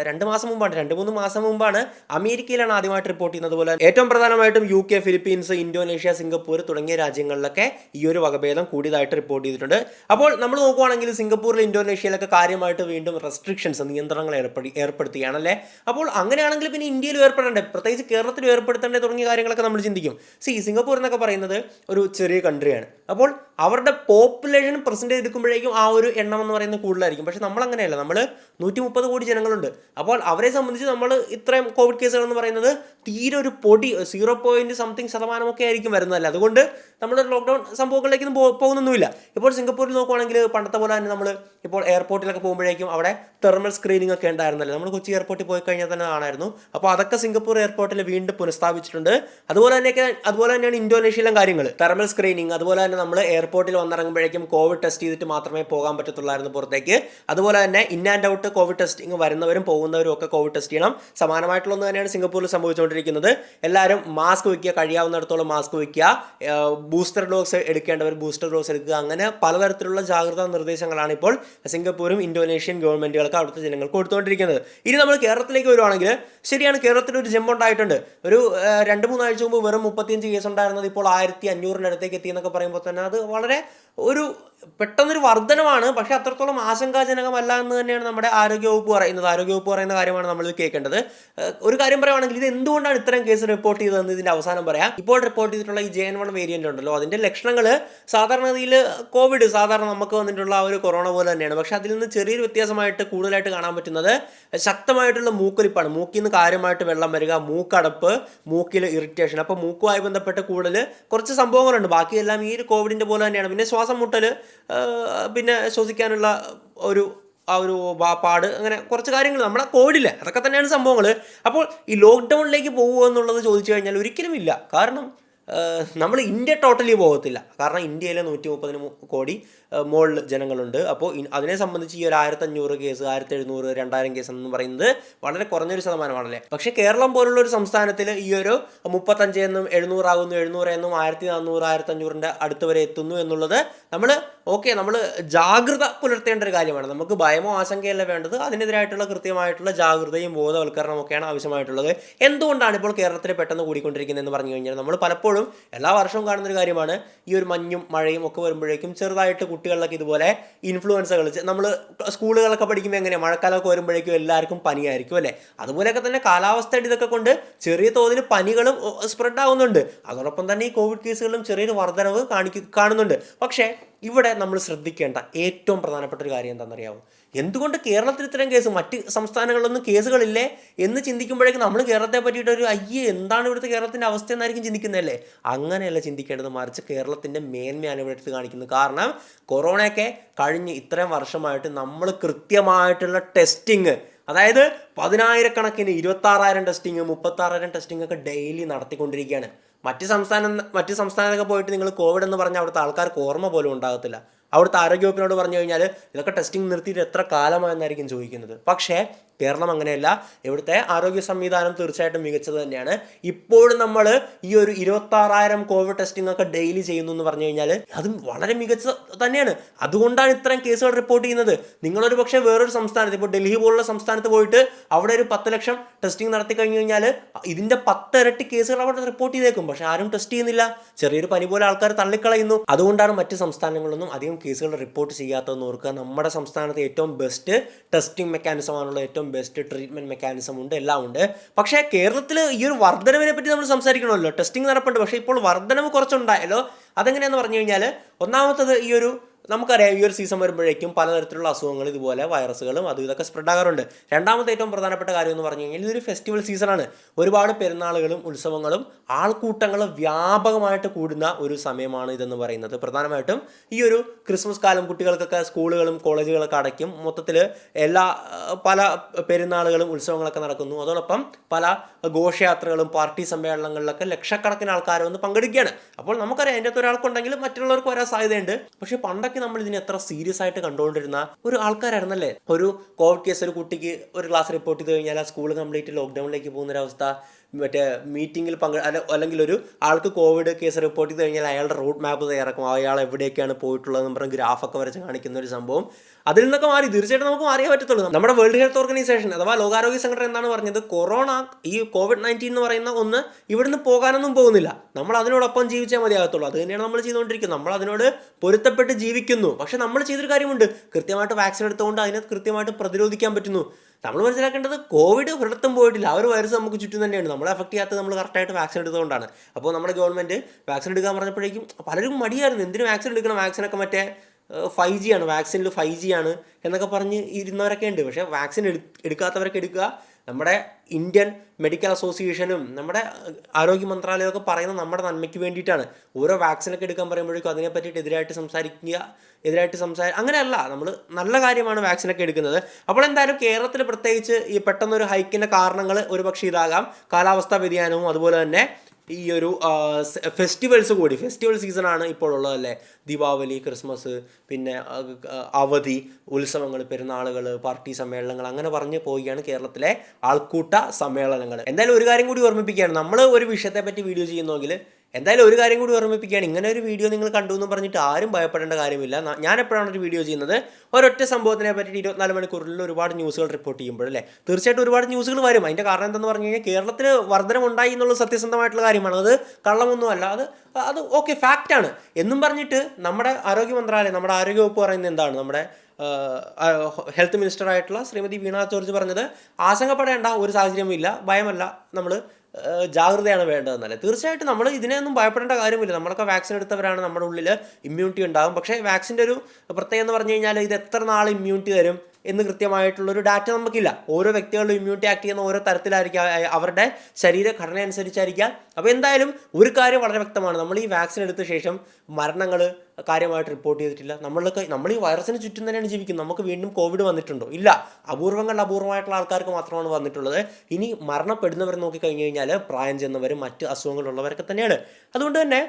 2-3 മാസം മുമ്പാണ് അമേരിക്കയിലാണ് ആദ്യമായിട്ട് റിപ്പോർട്ട് ചെയ്യുന്നത്. പോലെ ഏറ്റവും പ്രധാനമായിട്ടും UK, ഫിലിപ്പീൻസ്, ഇന്തോനേഷ്യ, സിംഗപ്പൂർ തുടങ്ങിയ രാജ്യങ്ങളിലൊക്കെ ഈ ഒരു വകഭേദം കൂടിയതായിട്ട് റിപ്പോർട്ട് ചെയ്തിട്ടുണ്ട്. അപ്പോൾ നമ്മൾ നോക്കുവാണെങ്കിൽ സിംഗപ്പൂരിൽ, ഇന്തോനേഷ്യയിലൊക്കെ കാര്യമായിട്ട് വീണ്ടും റെസ്ട്രിക്ഷൻസ്, നിയന്ത്രണങ്ങൾ ഏർപ്പെടുത്തുകയാണല്ലേ. അപ്പോൾ അങ്ങനെയാണെങ്കിൽ പിന്നെ ഇന്ത്യയിൽ ഏർപ്പെടേണ്ടേ, പ്രത്യേകിച്ച് കേരളത്തിൽ ഏർപ്പെടുത്തേണ്ടേ തുടങ്ങിയ കാര്യങ്ങളൊക്കെ നമ്മൾ ചിന്തിക്കും. സിംഗപ്പൂർ എന്നൊക്കെ പറയുന്നത് ഒരു ചെറിയ കൺട്രിയാണ്. അപ്പോൾ അവരുടെ പോപ്പുലേഷൻ പെർസെൻറ്റേജ് എടുക്കുമ്പോഴേക്കും ആ ഒരു എണ്ണം എന്ന് പറയുന്നത് കൂടുതലായിരിക്കും. പക്ഷേ നമ്മൾ അങ്ങനെയല്ല, നമ്മൾ 130 കോടി ജനങ്ങളുണ്ട്. അപ്പോൾ അവരെ സംബന്ധിച്ച് നമ്മൾ ഇത്രയും കോവിഡ് കേസുകൾ എന്ന് പറയുന്നത് തീരെ ഒരു പൊടി 0.something% ആയിരിക്കും വരുന്നതല്ല. അതുകൊണ്ട് നമ്മൾ ലോക്ക്ഡൗൺ സംഭവങ്ങളിലേക്കൊന്നും പോകുന്നൊന്നുമില്ല. ഇപ്പോൾ സിംഗപ്പൂരിൽ നോക്കുവാണെങ്കിൽ പണ്ടത്തെ പോലെ തന്നെ നമ്മൾ ഇപ്പോൾ എയർപോർട്ടിലൊക്കെ പോകുമ്പോഴേക്കും അവിടെ തെർമൽ സ്ക്രീനിങ് ഒക്കെ ഉണ്ടായിരുന്നല്ലേ. നമ്മൾ കൊച്ചി എയർപോർട്ടിൽ പോയി കഴിഞ്ഞാൽ തന്നെ കാണായിരുന്നു. അപ്പോൾ അതൊക്കെ സിംഗപ്പൂർ എയർപോർട്ടിൽ വീണ്ടും പുനഃസ്ഥാപിച്ചിട്ടുണ്ട്. അതുപോലെ തന്നെയാണ് ഇന്തോനേഷ്യയിലും കാര്യങ്ങൾ, തെർമൽ സ്ക്രീനിങ്. അതുപോലെ തന്നെ നമ്മൾ എയർപോർട്ടിൽ വന്നിറങ്ങുമ്പോഴേക്കും കോവിഡ് ടെസ്റ്റ് ചെയ്തിട്ട് മാത്രമേ പോകാൻ പറ്റത്തുള്ളായിരുന്നു പുറത്തേക്ക്. അതുപോലെ തന്നെ in and out Covid testing, വരുന്നവരും പോകുന്നവരും ഒക്കെ കോവിഡ് ടെസ്റ്റ് ചെയ്യണം. സമാനമായിട്ടുള്ളത് തന്നെയാണ് സിംഗപ്പൂരിൽ സംഭവിച്ചുകൊണ്ടിരിക്കുന്നത്. എല്ലാവരും മാസ്ക് വയ്ക്കുക, കഴിയാവുന്നിടത്തോളം മാസ്ക് വയ്ക്കുക, ബൂസ്റ്റർ ഡോസ് എടുക്കേണ്ടവർ ബൂസ്റ്റർ ഡോസ് എടുക്കുക. അങ്ങനെ പലതരത്തിലുള്ള ജാഗ്രതാ നിർദ്ദേശങ്ങളാണ് ഇപ്പോൾ സിംഗപ്പൂരും ഇന്തോനേഷ്യൻ ഗവൺമെൻറ്റുകൾക്ക് അവിടുത്തെ ജനങ്ങൾക്ക് കൊടുത്തുകൊണ്ടിരിക്കുന്നത്. ഇനി നമ്മൾ കേരളത്തിലേക്ക് വരുവാണെങ്കിൽ, ശരിയാണ്, കേരളത്തിൽ ഒരു ജമ്പ് ഉണ്ടായിട്ടുണ്ട്. ഒരു 2-3 ആഴ്ച മുമ്പ് വെറും 35 കേസ് ഉണ്ടായിരുന്നത് ഇപ്പോൾ 1500 അടുത്തേക്ക് എത്തി എന്നൊക്കെ പറയുമ്പോൾ തന്നെ അത് വളരെ ഒരു പെട്ടെന്നൊരു വർധനമാണ്. പക്ഷേ അത്രത്തോളം ആശങ്കാജനകമല്ല എന്ന് തന്നെയാണ് നമ്മുടെ ആരോഗ്യവകുപ്പ് പറയുന്ന കാര്യമാണ് നമ്മൾ കേൾക്കേണ്ടത്. ഒരു കാര്യം പറയുവാണെങ്കിൽ, ഇത് എന്തുകൊണ്ടാണ് ഇത്രയും കേസ് റിപ്പോർട്ട് ചെയ്തതെന്ന് ഇതിൻ്റെ അവസാനം പറയാം. ഇപ്പോൾ റിപ്പോർട്ട് ചെയ്തിട്ടുള്ള ഈ JN1 വേരിയൻ്റ് ഉണ്ടല്ലോ, അതിൻ്റെ ലക്ഷണങ്ങൾ സാധാരണഗതിയിൽ കോവിഡ് സാധാരണ നമുക്ക് വന്നിട്ടുള്ള ആ ഒരു കൊറോണ പോലെ തന്നെയാണ്. പക്ഷേ അതിൽ നിന്ന് ചെറിയൊരു വ്യത്യാസമായിട്ട് കൂടുതലായിട്ട് കാണാൻ പറ്റുന്നത് ശക്തമായിട്ടുള്ള മൂക്കൊലിപ്പാണ്. മൂക്കിൽ നിന്ന് കാര്യമായിട്ട് വെള്ളം വരിക, മൂക്കടപ്പ്, മൂക്കിൽ ഇറിറ്റേഷൻ. അപ്പോൾ മൂക്കുമായി ബന്ധപ്പെട്ട് കൂടുതൽ കുറച്ച് സംഭവങ്ങളുണ്ട്. ബാക്കിയെല്ലാം ഈ ഒരു കോവിഡിൻ്റെ പോലെ തന്നെയാണ്. പിന്നെ ശ്വാസം മുട്ടൽ, പിന്നെ ശ്വസിക്കാനുള്ള ആ ഒരു പാട്, അങ്ങനെ കുറച്ച് കാര്യങ്ങൾ നമ്മുടെ കോവിഡില്ല, അതൊക്കെ തന്നെയാണ് സംഭവങ്ങൾ. അപ്പോൾ ഈ ലോക്ക്ഡൗണിലേക്ക് പോകുമോ എന്നുള്ളത് ചോദിച്ചു കഴിഞ്ഞാൽ ഒരിക്കലും ഇല്ല. കാരണം നമ്മൾ ഇന്ത്യ ടോട്ടലി പോകത്തില്ല. കാരണം ഇന്ത്യയിൽ 130 കോടി മുകളിൽ ജനങ്ങളുണ്ട്. അപ്പോൾ അതിനെ സംബന്ധിച്ച് ഈ ഒരു 1500 കേസ്, 1700, 2000 കേസ് എന്ന് പറയുന്നത് വളരെ കുറഞ്ഞൊരു ശതമാനമാണല്ലേ. പക്ഷേ കേരളം പോലുള്ള ഒരു സംസ്ഥാനത്തിൽ ഈ ഒരു 35 എന്നും 700 ആകുന്നു, 700 എന്നും 1400, 1500 അടുത്ത് വരെ എത്തുന്നു എന്നുള്ളത് നമ്മൾ ജാഗ്രത പുലർത്തേണ്ട ഒരു കാര്യമാണ്. നമുക്ക് ഭയമോ ആശങ്കയല്ല വേണ്ടത്, അതിനെതിരായിട്ടുള്ള കൃത്യമായിട്ടുള്ള ജാഗ്രതയും ബോധവൽക്കരണവും ഒക്കെയാണ് ആവശ്യമായിട്ടുള്ളത്. എന്തുകൊണ്ടാണ് ഇപ്പോൾ കേരളത്തിൽ പെട്ടെന്ന് കൂടിക്കൊണ്ടിരിക്കുന്നത് എന്ന് പറഞ്ഞു കഴിഞ്ഞാൽ, നമ്മൾ പലപ്പോഴും എല്ലാ വർഷവും കാണുന്നൊരു കാര്യമാണ്. ഈ ഒരു മഞ്ഞും മഴയും ഒക്കെ വരുമ്പോഴേക്കും ചെറുതായിട്ട് കുട്ടികളിലൊക്കെ ഇതുപോലെ ഇൻഫ്ലുവൻസകൾ, നമ്മൾ സ്കൂളുകളൊക്കെ പഠിക്കുമ്പോൾ എങ്ങനെയാണ്, മഴക്കാലമൊക്കെ വരുമ്പോഴേക്കും എല്ലാവർക്കും പനിയായിരിക്കും അല്ലേ. അതുപോലെയൊക്കെ തന്നെ കാലാവസ്ഥയുടെ ഇതൊക്കെ കൊണ്ട് ചെറിയ തോതിൽ പനികളും സ്പ്രെഡ് ആവുന്നുണ്ട്. അതോടൊപ്പം തന്നെ ഈ കോവിഡ് കേസുകളിലും ചെറിയൊരു വർധനവ് കാണുന്നുണ്ട്. പക്ഷേ ഇവിടെ നമ്മൾ ശ്രദ്ധിക്കേണ്ട ഏറ്റവും പ്രധാനപ്പെട്ട ഒരു കാര്യം എന്താണെന്നറിയാമോ? എന്തുകൊണ്ട് കേരളത്തിൽ ഇത്രയും കേസ്, മറ്റ് സംസ്ഥാനങ്ങളിലൊന്നും കേസുകളില്ലേ എന്ന് ചിന്തിക്കുമ്പോഴേക്കും നമ്മൾ കേരളത്തെ പറ്റിയിട്ട് എന്താണ് ഇവിടുത്തെ കേരളത്തിൻ്റെ അവസ്ഥ എന്നായിരിക്കും ചിന്തിക്കുന്നതല്ലേ. അങ്ങനെയല്ല ചിന്തിക്കേണ്ടത്, മറിച്ച് കേരളത്തിൻ്റെ മേന്മയാണ് ഇവിടെ എടുത്ത് കാണിക്കുന്നത്. കാരണം കൊറോണയൊക്കെ കഴിഞ്ഞ് ഇത്രയും വർഷമായിട്ട് നമ്മൾ കൃത്യമായിട്ടുള്ള ടെസ്റ്റിങ്, അതായത് 10,000 26,000 ടെസ്റ്റിങ്, 36,000 ടെസ്റ്റിംഗ് ഒക്കെ ഡെയിലി നടത്തിക്കൊണ്ടിരിക്കുകയാണ്. മറ്റ് സംസ്ഥാനത്തൊക്കെ പോയിട്ട് നിങ്ങൾ കോവിഡ് എന്ന് പറഞ്ഞാൽ അവിടുത്തെ ആൾക്കാർക്ക് ഓർമ്മ പോലും ഉണ്ടാകത്തില്ല. അവിടുത്തെ ആരോഗ്യവകുപ്പിനോട് പറഞ്ഞു കഴിഞ്ഞാൽ ഇതൊക്കെ ടെസ്റ്റിംഗ് നിർത്തിയിട്ട് എത്ര കാലമായെന്നായിരിക്കും ചോദിക്കുന്നത്. പക്ഷേ കേരളം അങ്ങനെയല്ല. ഇവിടുത്തെ ആരോഗ്യ സംവിധാനം തീർച്ചയായിട്ടും മികച്ചത് തന്നെയാണ്. ഇപ്പോഴും നമ്മൾ ഈ ഒരു 26,000 കോവിഡ് ടെസ്റ്റിംഗ് ഒക്കെ ഡെയിലി ചെയ്യുന്നു എന്ന് പറഞ്ഞു കഴിഞ്ഞാൽ അതും വളരെ മികച്ച തന്നെയാണ്. അതുകൊണ്ടാണ് ഇത്രയും കേസുകൾ റിപ്പോർട്ട് ചെയ്യുന്നത്. നിങ്ങളൊരു പക്ഷേ വേറൊരു സംസ്ഥാനത്ത്, ഇപ്പോൾ ഡൽഹി പോലുള്ള സംസ്ഥാനത്ത് പോയിട്ട് അവിടെ ഒരു 10 ലക്ഷം ടെസ്റ്റിംഗ് നടത്തി കഴിഞ്ഞു കഴിഞ്ഞാൽ ഇതിൻ്റെ 10 ഇരട്ടി കേസുകൾ അവിടെ റിപ്പോർട്ട് ചെയ്തേക്കും. പക്ഷേ ആരും ടെസ്റ്റ് ചെയ്യുന്നില്ല. ചെറിയൊരു പനി പോലെ ആൾക്കാർ തള്ളിക്കളയുന്നു. അതുകൊണ്ടാണ് മറ്റ് സംസ്ഥാനങ്ങളിലൊന്നും അധികം കേസുകൾ റിപ്പോർട്ട് ചെയ്യാത്തതെന്ന് ഓർക്കുക. നമ്മുടെ സംസ്ഥാനത്ത് ഏറ്റവും ബെസ്റ്റ് ടെസ്റ്റിംഗ് മെക്കാനിസമാണുള്ള, ഏറ്റവും ബെസ്റ്റ് ട്രീറ്റ്മെൻറ്റ് മെക്കാനിസം ഉണ്ട്, എല്ലാം ഉണ്ട്. പക്ഷേ കേരളത്തിൽ ഈ ഒരു വർധനവിനെ പറ്റി നമ്മൾ സംസാരിക്കണമല്ലോ. ടെസ്റ്റിംഗ് നടപ്പുണ്ട്, പക്ഷേ ഇപ്പോൾ വർധനവ് കുറച്ചുണ്ടായല്ലോ. അതെങ്ങനെയാണെന്ന് പറഞ്ഞു കഴിഞ്ഞാൽ, ഒന്നാമത്തത് നമുക്കറിയാം ഈ ഒരു സീസൺ വരുമ്പോഴേക്കും പലതരത്തിലുള്ള അസുഖങ്ങൾ, ഇതുപോലെ വൈറസുകളും അതും ഇതൊക്കെ സ്പ്രെഡ് ആകാറുണ്ട്. രണ്ടാമത്തെ ഏറ്റവും പ്രധാനപ്പെട്ട കാര്യം എന്ന് പറഞ്ഞു കഴിഞ്ഞാൽ ഇതൊരു ഫെസ്റ്റിവൽ സീസണാണ്. ഒരുപാട് പെരുന്നാളുകളും ഉത്സവങ്ങളും ആൾക്കൂട്ടങ്ങൾ വ്യാപകമായിട്ട് കൂടുന്ന ഒരു സമയമാണ് ഇതെന്ന് പറയുന്നത്. പ്രധാനമായിട്ടും ഈ ഒരു ക്രിസ്മസ് കാലം, കുട്ടികൾക്കൊക്കെ സ്കൂളുകളും കോളേജുകളൊക്കെ അടയ്ക്കും. മൊത്തത്തിൽ പല പെരുന്നാളുകളും ഉത്സവങ്ങളൊക്കെ നടക്കുന്നു. അതോടൊപ്പം പല ഘോഷയാത്രകളും പാർട്ടി സമ്മേളനങ്ങളിലൊക്കെ ലക്ഷക്കണക്കിന് ആൾക്കാർ വന്ന് പങ്കെടുക്കുകയാണ്. അപ്പോൾ നമുക്കറിയാം അതിൻ്റെ അകത്ത് ഒരാൾക്കുണ്ടെങ്കിൽ മറ്റുള്ളവർക്ക് വരാൻ സാധ്യതയുണ്ട്. പക്ഷേ പണ്ടൊക്കെ അത്രയ്ക്ക് നമ്മൾ ഇതിനെ എത്ര സീരിയസ് ആയിട്ട് കണ്ടുകൊണ്ടിരുന്ന ഒരു ആൾക്കാരായിരുന്നല്ലേ. ഒരു കോവിഡ് കേസ് ഒരു കുട്ടിക്ക് ഒരു ക്ലാസ് റിപ്പോർട്ട് ചെയ്ത് കഴിഞ്ഞാൽ ആ സ്കൂൾ കംപ്ലീറ്റ് ലോക്ക്ഡൗണിലേക്ക് പോകുന്നൊരവസ്ഥ, മറ്റേ മീറ്റിങ്ങിൽ അല്ലെങ്കിൽ ഒരു ആൾക്ക് കോവിഡ് കേസ് റിപ്പോർട്ട് ചെയ്ത് കഴിഞ്ഞാൽ അയാളുടെ റൂട്ട് മാപ്പ് തയ്യാറാക്കും, അയാൾ എവിടെയൊക്കെയാണ് പോയിട്ടുള്ളതെന്ന് പറഞ്ഞ് ഗ്രാഫൊക്കെ വരച്ച് കാണിക്കുന്ന ഒരു സംഭവം. അതിൽ നിന്നൊക്കെ മാറി തീർച്ചയായിട്ടും നമുക്ക് മാറിയേ പറ്റത്തുള്ളൂ. നമ്മുടെ വേൾഡ് ഹെൽത്ത് ഓർഗനൈസേഷൻ അഥവാ ലോകാരോഗ്യ സംഘടന എന്താണ് പറഞ്ഞത്? കൊറോണ, ഈ COVID-19 എന്ന് പറയുന്ന ഒന്ന് ഇവിടുന്ന് പോകാനൊന്നും പോകുന്നില്ല, നമ്മൾ അതിനോടൊപ്പം ജീവിച്ചാൽ മതിയാകത്തുള്ളൂ. അത് തന്നെയാണ് നമ്മൾ ചെയ്തുകൊണ്ടിരിക്കുന്നത്. നമ്മൾ അതിനോട് പൊരുത്തപ്പെട്ട് ജീവിക്കുന്നു. പക്ഷെ നമ്മൾ ചെയ്തൊരു കാര്യമുണ്ട്, കൃത്യമായിട്ട് വാക്സിൻ എടുത്തുകൊണ്ട് അതിനെ കൃത്യമായിട്ട് പ്രതിരോധിക്കാൻ പറ്റുന്നു. നമ്മൾ മനസ്സിലാക്കേണ്ടത് കോവിഡ് ഒരിടത്തും പോയിട്ടില്ല, ആ ഒരു വൈറസ് നമുക്ക് ചുറ്റും തന്നെയാണ്. നമ്മളെ അഫക്റ്റ് ചെയ്യാത്തത് നമ്മൾ കറക്റ്റായിട്ട് വാക്സിൻ എടുത്തുകൊണ്ടാണ്. അപ്പോൾ നമ്മുടെ ഗവൺമെൻറ് വാക്സിൻ എടുക്കാൻ പറഞ്ഞപ്പോഴേക്കും പലരും മടിയായിരുന്നു. എന്തിന് വാക്സിൻ എടുക്കണം, വാക്സിനൊക്കെ മറ്റേ 5G ആണ്, വാക്സിനിൽ 5G ആണ് എന്നൊക്കെ പറഞ്ഞ് ഇരുന്നവരൊക്കെ ഉണ്ട്. പക്ഷേ വാക്സിൻ എടുക്കാത്തവരൊക്കെ എടുക്കുക. നമ്മുടെ ഇന്ത്യൻ മെഡിക്കൽ അസോസിയേഷനും നമ്മുടെ ആരോഗ്യ മന്ത്രാലയമൊക്കെ പറയുന്നത് നമ്മുടെ നന്മയ്ക്ക് വേണ്ടിയിട്ടാണ്. ഓരോ വാക്സിനൊക്കെ എടുക്കാൻ പറയുമ്പോഴേക്കും അതിനെ പറ്റിയിട്ട് എതിരായിട്ട് അങ്ങനെയല്ല, നമ്മൾ നല്ല കാര്യമാണ് വാക്സിനൊക്കെ എടുക്കുന്നത്. അപ്പോൾ എന്തായാലും കേരളത്തിൽ പ്രത്യേകിച്ച് ഈ പെട്ടെന്നൊരു ഹൈക്കിൻ്റെ കാരണങ്ങൾ ഒരുപക്ഷെ ഇതാകാം, കാലാവസ്ഥാ വ്യതിയാനവും അതുപോലെ തന്നെ ഈ ഒരു ഫെസ്റ്റിവൽ സീസണാണ് ഇപ്പോൾ ഉള്ളതല്ലേ. ദീപാവലി, ക്രിസ്മസ്, പിന്നെ അവധി, ഉത്സവങ്ങൾ, പെരുന്നാളുകൾ, പാർട്ടി സമ്മേളനങ്ങൾ, അങ്ങനെ പറഞ്ഞ് പോവുകയാണ് കേരളത്തിലെ ആൾക്കൂട്ട സമ്മേളനങ്ങൾ. എന്തായാലും ഒരു കാര്യം കൂടി ഓർമ്മിപ്പിക്കുകയാണ്, നമ്മൾ ഒരു വിഷയത്തെ പറ്റി വീഡിയോ ചെയ്യുന്നെങ്കിൽ ഇങ്ങനെ ഒരു വീഡിയോ നിങ്ങൾ കണ്ടു എന്ന് പറഞ്ഞിട്ട് ആരും ഭയപ്പെടേണ്ട കാര്യമില്ല. ഞാൻ എപ്പോഴാണ് ഒരു വീഡിയോ ചെയ്യുന്നത്, ഒരൊറ്റ സംഭവത്തിനെ പറ്റിയിട്ട് 24 മണിക്കൂറിൽ ഒരുപാട് ന്യൂസുകൾ റിപ്പോർട്ട് ചെയ്യുമ്പോഴല്ലേ, തീർച്ചയായിട്ടും ഒരുപാട് ന്യൂസുകൾ വരും. അതിൻ്റെ കാരണം എന്തെന്ന് പറഞ്ഞു കഴിഞ്ഞാൽ കേരളത്തിൽ വർധനമുണ്ടായി എന്നുള്ളത് സത്യസന്ധമായിട്ടുള്ള കാര്യമാണ്, അത് കള്ളമൊന്നുമല്ല, അത് ഓക്കെ ഫാക്റ്റാണ് എന്നും പറഞ്ഞിട്ട് നമ്മുടെ ആരോഗ്യ മന്ത്രാലയം, നമ്മുടെ ആരോഗ്യവകുപ്പ് പറയുന്നത് എന്താണ്, നമ്മുടെ ഹെൽത്ത് മിനിസ്റ്റർ ആയിട്ടുള്ള ശ്രീമതി വീണ ജോർജ് പറഞ്ഞത്, ആശങ്കപ്പെടേണ്ട ഒരു സാഹചര്യമില്ല, ഭയമല്ല, നമ്മൾ ജാഗ്രതയാണ് വേണ്ടതെന്നല്ലേ. തീർച്ചയായിട്ടും നമ്മൾ ഇതിനെയൊന്നും ഭയപ്പെടേണ്ട കാര്യമില്ല. നമ്മളൊക്കെ വാക്സിൻ എടുത്തവരാണ്, നമ്മുടെ ഉള്ളിൽ ഇമ്മ്യൂണിറ്റി ഉണ്ടാകും. പക്ഷേ വാക്സിൻ്റെ ഒരു പ്രത്യേകത എന്ന് പറഞ്ഞു കഴിഞ്ഞാൽ ഇത് എത്ര നാൾ ഇമ്മ്യൂണിറ്റി തരും എന്ന് കൃത്യമായിട്ടുള്ളൊരു ഡാറ്റ നമുക്കില്ല. ഓരോ വ്യക്തികളുടെ ഇമ്മ്യൂണിറ്റി ആക്ട് ചെയ്യുന്ന ഓരോ തരത്തിലായിരിക്കാം, അവരുടെ ശരീരഘടന അനുസരിച്ചായിരിക്കാം. അപ്പോൾ എന്തായാലും ഒരു കാര്യം വളരെ വ്യക്തമാണ്, നമ്മൾ ഈ വാക്സിൻ എടുത്ത ശേഷം മരണങ്ങൾ കാര്യമായിട്ട് റിപ്പോർട്ട് ചെയ്തിട്ടില്ല. നമ്മൾ ഈ വൈറസിന് ചുറ്റും തന്നെയാണ് ജീവിക്കുന്നത്. നമുക്ക് വീണ്ടും കോവിഡ് വന്നിട്ടുണ്ടോ? ഇല്ല. അപൂർവമായിട്ടുള്ള ആൾക്കാർക്ക് മാത്രമാണ് വന്നിട്ടുള്ളത്. ഇനി മരണപ്പെടുന്നവർ നോക്കിക്കഴിഞ്ഞ് കഴിഞ്ഞാൽ പ്രായം ചെന്നവരും മറ്റ് അസുഖങ്ങളുള്ളവരൊക്കെ തന്നെയാണ്. അതുകൊണ്ട് തന്നെ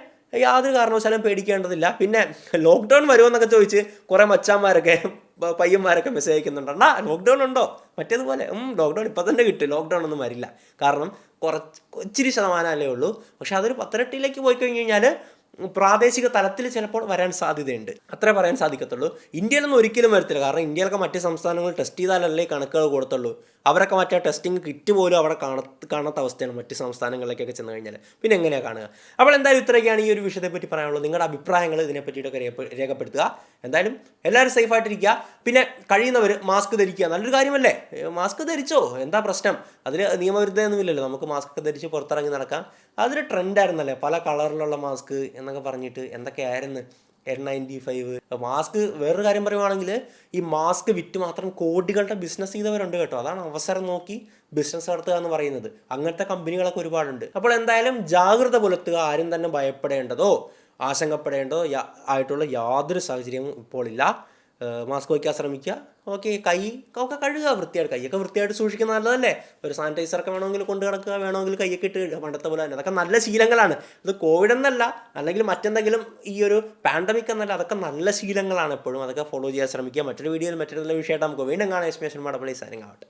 യാതൊരു കാരണവശാലും പേടിക്കേണ്ടതില്ല. പിന്നെ ലോക്ക്ഡൗൺ വരുമെന്നൊക്കെ ചോദിച്ച് കുറേ മച്ചാന്മാരൊക്കെ പയ്യന്മാരൊക്കെ മെസ്സേജ് അയക്കുന്നുണ്ട്, അണ്ണാ ലോക്ക്ഡൗൺ ഉണ്ടോ? മറ്റേതുപോലെ ലോക്ക്ഡൗൺ ഇപ്പം തന്നെ കിട്ടും, ലോക്ക്ഡൗൺ ഒന്നും വരില്ല. കാരണം ഇച്ചിരി ശതമാനമല്ലേ ഉള്ളൂ. പക്ഷെ അതൊരു 10-8 പോയി കഴിഞ്ഞ് കഴിഞ്ഞാൽ പ്രാദേശിക തലത്തിൽ ചിലപ്പോൾ വരാൻ സാധ്യതയുണ്ട്, അത്രേ പറയാൻ സാധിക്കത്തുള്ളൂ. ഇന്ത്യയിലൊന്നും ഒരിക്കലും വരത്തില്ല. കാരണം ഇന്ത്യയിലൊക്കെ മറ്റ് സംസ്ഥാനങ്ങൾ ടെസ്റ്റ് ചെയ്താലല്ലേ കണക്കുകൾ കൊടുത്തുള്ളൂ. അവരൊക്കെ മറ്റേ ടെസ്റ്റിംഗ് കിറ്റ് പോലും അവിടെ കാണാത്ത അവസ്ഥയാണ് മറ്റ് സംസ്ഥാനങ്ങളിലേക്കൊക്കെ ചെന്ന് കഴിഞ്ഞാൽ. പിന്നെ എങ്ങനെയാണ് കാണുക? അപ്പോൾ എന്തായാലും ഇത്രയൊക്കെയാണ് ഈ ഒരു വിഷയത്തെപ്പറ്റി പറയാനുള്ളത്. നിങ്ങളുടെ അഭിപ്രായങ്ങൾ ഇതിനെ പറ്റിയിട്ടൊക്കെ രേഖപ്പെടുത്തുക. എന്തായാലും എല്ലാവരും സേഫായിട്ടിരിക്കുക. പിന്നെ കഴിയുന്നവർ മാസ്ക് ധരിക്കുക, നല്ലൊരു കാര്യമല്ലേ. മാസ്ക് ധരിച്ചോ, എന്താ പ്രശ്നം? അതിൽ നിയമവിരുദ്ധമൊന്നുമില്ലല്ലോ, നമുക്ക് മാസ്ക് ഒക്കെ ധരിച്ച് പുറത്തിറങ്ങി നടക്കാം. അതൊരു ട്രെൻഡായിരുന്നല്ലേ, പല കളറിലുള്ള മാസ്ക് എന്നൊക്കെ പറഞ്ഞിട്ട് എന്തൊക്കെയായിരുന്നു, N95 മാസ്ക്. വേറൊരു കാര്യം പറയുവാണെങ്കിൽ ഈ മാസ്ക് വിറ്റ് മാത്രം കോടികളുടെ ബിസിനസ് ചെയ്തവരുണ്ട് കേട്ടോ. അതാണ് അവസരം നോക്കി ബിസിനസ് നടത്തുക എന്ന് പറയുന്നത്. അങ്ങനത്തെ കമ്പനികളൊക്കെ ഒരുപാടുണ്ട്. അപ്പോൾ എന്തായാലും ജാഗ്രത പുലർത്തുക. ആരും തന്നെ ഭയപ്പെടേണ്ടതോ ആശങ്കപ്പെടേണ്ടതോ ആയിട്ടുള്ള യാതൊരു സാഹചര്യവും ഇപ്പോൾ ഇല്ല. മാസ്ക് വയ്ക്കാൻ ശ്രമിക്കുക. ഓക്കെ, കൈ ഒക്കെ കഴുകുക വൃത്തിയായിട്ട്. കൈയൊക്കെ വൃത്തിയായിട്ട് സൂക്ഷിക്കുന്നത് നല്ലതല്ലേ. ഒരു സാനിറ്റൈസറൊക്കെ വേണമെങ്കിൽ കൊണ്ട് കിടക്കുക, വേണമെങ്കിൽ കൈയൊക്കെ ഇട്ട് കഴുകുക, പണ്ടത്തെ പോലെ തന്നെ. അതൊക്കെ നല്ല ശീലങ്ങളാണ്. ഇത് കോവിഡ് എന്നല്ല, അല്ലെങ്കിൽ മറ്റെന്തെങ്കിലും ഈ ഒരു പാൻഡമിക് എന്നല്ല, അതൊക്കെ നല്ല ശീലങ്ങളാണ്. എപ്പോഴും അതൊക്കെ ഫോളോ ചെയ്യാൻ ശ്രമിക്കുക. മറ്റൊരു വീഡിയോയിൽ മറ്റൊരു നല്ല വിഷയമായിട്ട് നമുക്ക് വീണ്ടും കാണാം. എസ്മേഷൻ മടപ്പള്ളി സൈനിങ് ആവട്ടെ.